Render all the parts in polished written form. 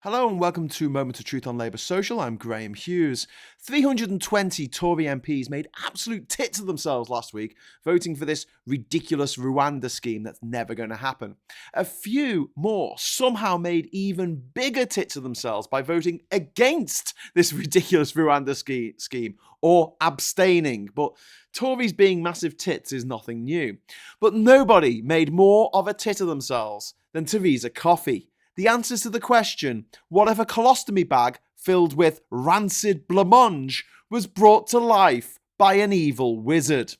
Hello and welcome to Moment of Truth on Labour Social. I'm Graham Hughes. 320 Tory MPs made absolute tits of themselves last week voting for this ridiculous Rwanda scheme that's never going to happen. A few more somehow made even bigger tits of themselves by voting against this ridiculous Rwanda scheme or abstaining. But Tories being massive tits is nothing new. But nobody made more of a tit of themselves than Theresa Coffey. The answers to the question, what if a colostomy bag filled with rancid blancmange was brought to life by an evil wizard?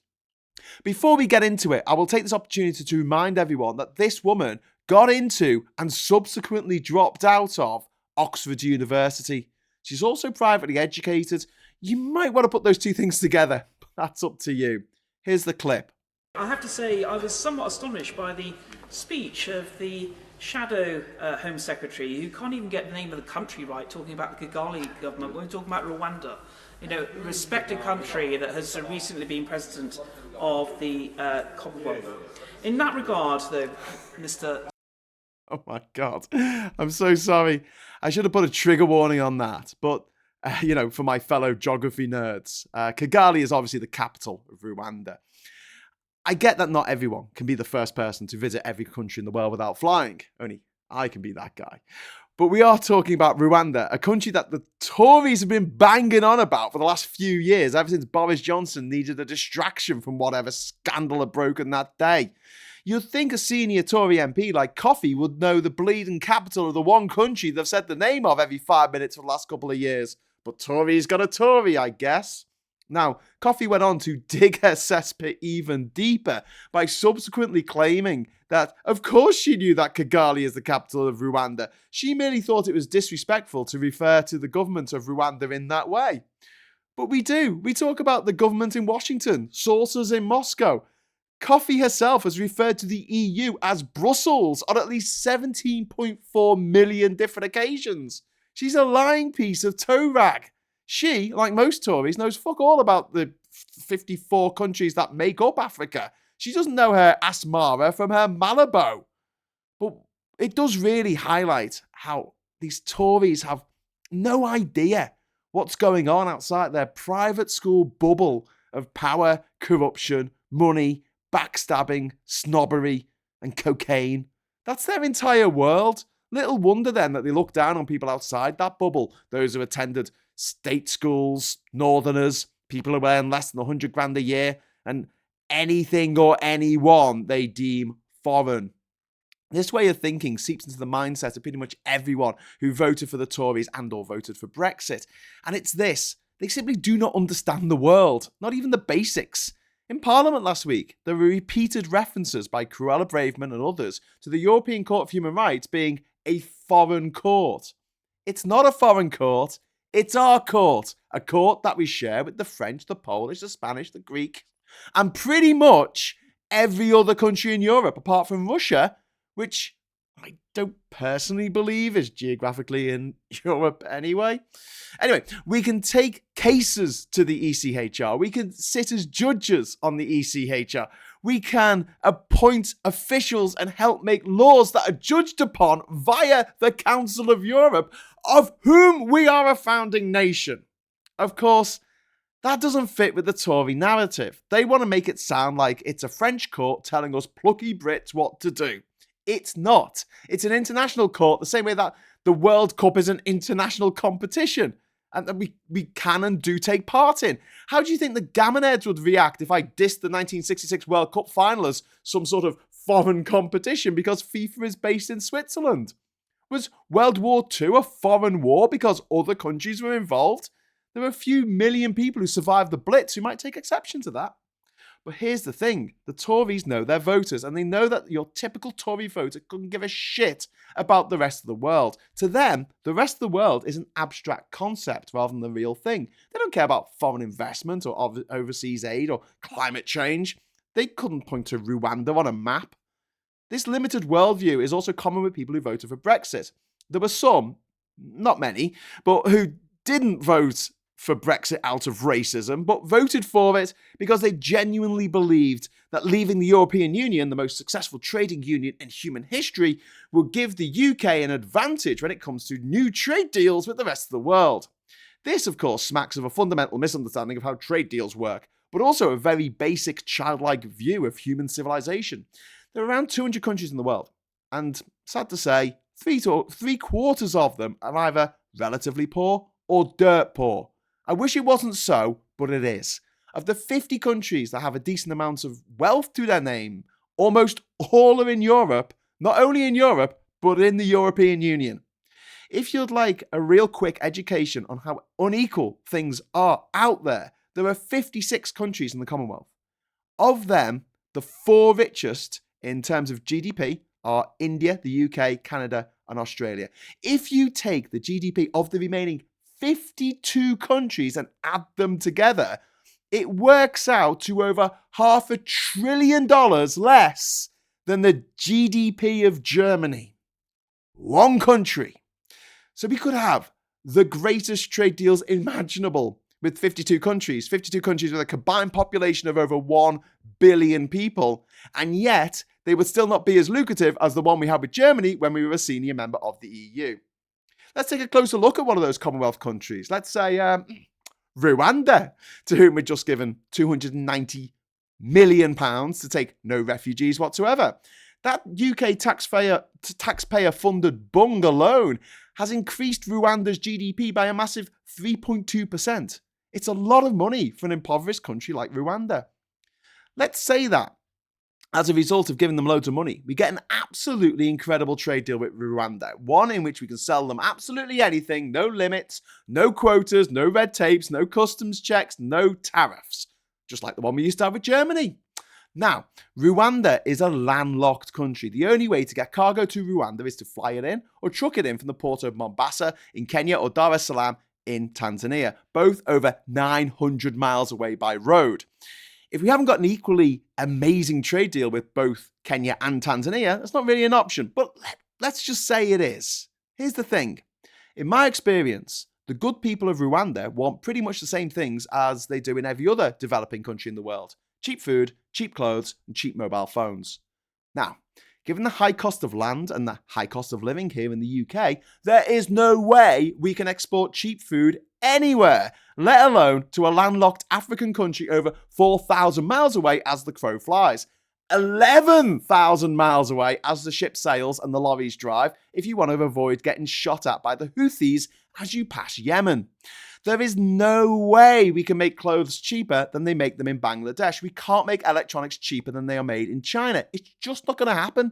Before we get into it, I will take this opportunity to remind everyone that this woman got into and subsequently dropped out of Oxford University. She's also privately educated. You might want to put those two things together, but that's up to you. Here's the clip. I have to say I was somewhat astonished by the speech of the shadow Home Secretary, who can't even get the name of the country right, talking about the Kigali government when we're talking about Rwanda. You know, a respected country that has recently been president of the Commonwealth. In that regard, though, Mr. Oh my God, I'm so sorry. I should have put a trigger warning on that, but for my fellow geography nerds, Kigali is obviously the capital of Rwanda. I get that not everyone can be the first person to visit every country in the world without flying. Only I can be that guy. But we are talking about Rwanda, a country that the Tories have been banging on about for the last few years, ever since Boris Johnson needed a distraction from whatever scandal had broken that day. You'd think a senior Tory MP like Coffey would know the bleeding capital of the one country they've said the name of every 5 minutes for the last couple of years. But Tory's got a Tory, I guess. Now, Coffey went on to dig her cesspit even deeper by subsequently claiming that, of course, she knew that Kigali is the capital of Rwanda. She merely thought it was disrespectful to refer to the government of Rwanda in that way. But we do. We talk about the government in Washington, sources in Moscow. Coffey herself has referred to the EU as Brussels on at least 17.4 million different occasions. She's a lying piece of toe rag. She, like most Tories, knows fuck all about the 54 countries that make up Africa. She doesn't know her Asmara from her Malabo. But it does really highlight how these Tories have no idea what's going on outside their private school bubble of power, corruption, money, backstabbing, snobbery, and cocaine. That's their entire world. Little wonder then that they look down on people outside that bubble, those who attended state schools, northerners, people who earn less than 100 grand a year, and anything or anyone they deem foreign. This way of thinking seeps into the mindset of pretty much everyone who voted for the Tories and or voted for Brexit. And it's this: they simply do not understand the world, not even the basics. In Parliament last week, there were repeated references by Cruella Braverman and others to the European Court of Human Rights being a foreign court. It's not a foreign court. It's our court, a court that we share with the French, the Polish, the Spanish, the Greek, and pretty much every other country in Europe, apart from Russia, which I don't personally believe is geographically in Europe anyway. Anyway, we can take cases to the ECHR. We can sit as judges on the ECHR. We can appoint officials and help make laws that are judged upon via the Council of Europe, of whom we are a founding nation. Of course, that doesn't fit with the Tory narrative. They want to make it sound like it's a French court telling us plucky Brits what to do. It's not. It's an international court, the same way that the World Cup is an international competition and that we can and do take part in. How do you think the Gammonheads would react if I dissed the 1966 World Cup final as some sort of foreign competition because FIFA is based in Switzerland? Was World War II a foreign war because other countries were involved? There are a few million people who survived the Blitz who might take exception to that. But here's the thing, the Tories know their voters and they know that your typical Tory voter couldn't give a shit about the rest of the world. To them, the rest of the world is an abstract concept rather than the real thing. They don't care about foreign investment or overseas aid or climate change. They couldn't point to Rwanda on a map. This limited worldview is also common with people who voted for Brexit. There were some, not many, but who didn't vote for Brexit out of racism, but voted for it because they genuinely believed that leaving the European Union, the most successful trading union in human history, would give the UK an advantage when it comes to new trade deals with the rest of the world. This, of course, smacks of a fundamental misunderstanding of how trade deals work, but also a very basic childlike view of human civilization. There are around 200 countries in the world, and sad to say, three quarters of them are either relatively poor or dirt poor. I wish it wasn't so, but it is. Of the 50 countries that have a decent amount of wealth to their name, almost all are in Europe, not only in Europe, but in the European Union. If you'd like a real quick education on how unequal things are out there, there are 56 countries in the Commonwealth. Of them, the 4 richest in terms of GDP are India, the UK, Canada, and Australia. If you take the GDP of the remaining 52 countries and add them together, it works out to over $500 billion less than the GDP of Germany. One country. So we could have the greatest trade deals imaginable with 52 countries with a combined population of over 1 billion people, and yet they would still not be as lucrative as the one we had with Germany when we were a senior member of the EU. Let's take a closer look at one of those Commonwealth countries. Let's say Rwanda, to whom we're just given £290 million to take no refugees whatsoever. That UK taxpayer-funded bung alone has increased Rwanda's GDP by a massive 3.2%. It's a lot of money for an impoverished country like Rwanda. Let's say that, as a result of giving them loads of money, we get an absolutely incredible trade deal with Rwanda. One in which we can sell them absolutely anything, no limits, no quotas, no red tapes, no customs checks, no tariffs. Just like the one we used to have with Germany. Now, Rwanda is a landlocked country. The only way to get cargo to Rwanda is to fly it in or truck it in from the port of Mombasa in Kenya or Dar es Salaam in Tanzania, both over 900 miles away by road. If we haven't got an equally amazing trade deal with both Kenya and Tanzania, that's not really an option. But let's just say it is. Here's the thing. In my experience, the good people of Rwanda want pretty much the same things as they do in every other developing country in the world. Cheap food, cheap clothes, and cheap mobile phones. Now, given the high cost of land and the high cost of living here in the UK, there is no way we can export cheap food anywhere, let alone to a landlocked African country over 4,000 miles away as the crow flies. 11,000 miles away as the ship sails and the lorries drive if you want to avoid getting shot at by the Houthis as you pass Yemen. There is no way we can make clothes cheaper than they make them in Bangladesh. We can't make electronics cheaper than they are made in China. It's just not going to happen.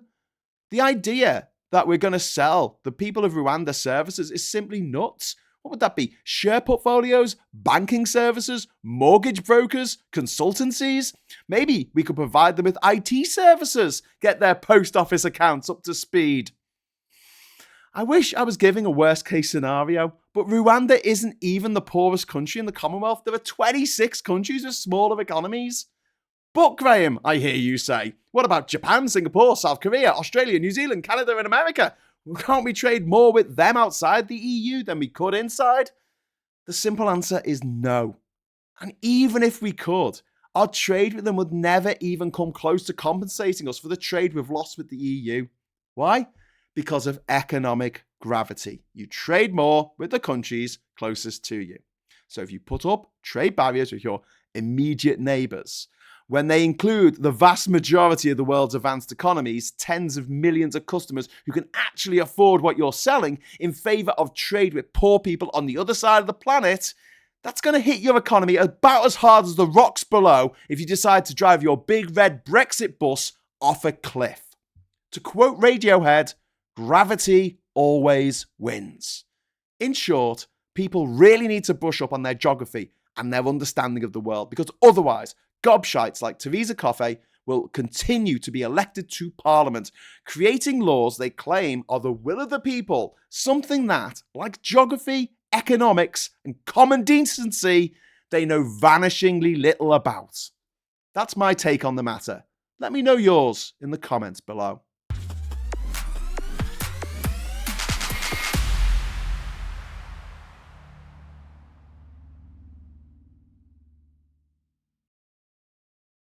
The idea that we're going to sell the people of Rwanda services is simply nuts. What would that be? Share portfolios, banking services, mortgage brokers, consultancies? Maybe we could provide them with IT services, get their post office accounts up to speed. I wish I was giving a worst case scenario, but Rwanda isn't even the poorest country in the Commonwealth. There are 26 countries with smaller economies. But Graham, I hear you say, what about Japan, Singapore, South Korea, Australia, New Zealand, Canada and America? Can't we trade more with them outside the EU than we could inside? The simple answer is no. And even if we could, our trade with them would never even come close to compensating us for the trade we've lost with the EU. Why? Because of economic gravity. You trade more with the countries closest to you. So if you put up trade barriers with your immediate neighbours, when they include the vast majority of the world's advanced economies, tens of millions of customers who can actually afford what you're selling in favour of trade with poor people on the other side of the planet, that's going to hit your economy about as hard as the rocks below if you decide to drive your big red Brexit bus off a cliff. To quote Radiohead, gravity always wins. In short, people really need to brush up on their geography and their understanding of the world, because otherwise, gobshites like Theresa Coffey will continue to be elected to Parliament, creating laws they claim are the will of the people, something that, like geography, economics, and common decency, they know vanishingly little about. That's my take on the matter. Let me know yours in the comments below.